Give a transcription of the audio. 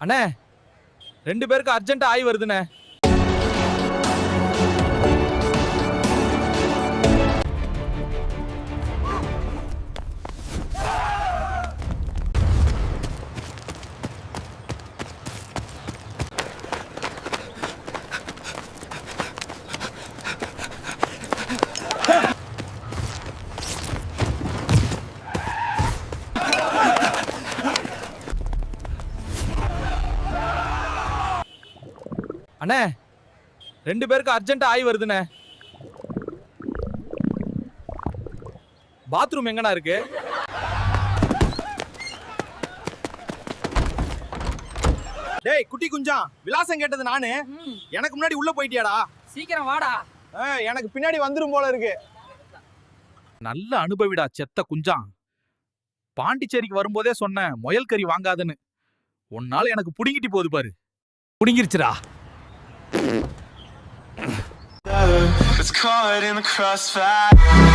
அண்ணே 2 பேருக்கு அர்ஜென்ட் ஆய் வருதுண்ணே. அண்ணே 2 பேருக்கு அர்ஜென்ட் ஆய் வருதுண்ணே. பாத்ரூம் எங்கண்ணா இருக்கு? டேய் குட்டி குஞ்சான், விலாசம் கேட்டது நானு. எனக்கு முன்னாடி உள்ள போயிட்டியாடா? சீக்கிரம் வாடா. எனக்கு பின்னாடி வந்துரும் போல இருக்கு. நல்ல அனுபவிடா செத்த குஞ்சான். பாண்டிச்சேரிக்கு வரும்போதே சொன்னேன் முயல் கறி வாங்காதன்னு. உன்னால எனக்கு புடிங்கிட்டு போகுது பாரு. புடிங்கிருச்சுடா. It's caught in the crossfire.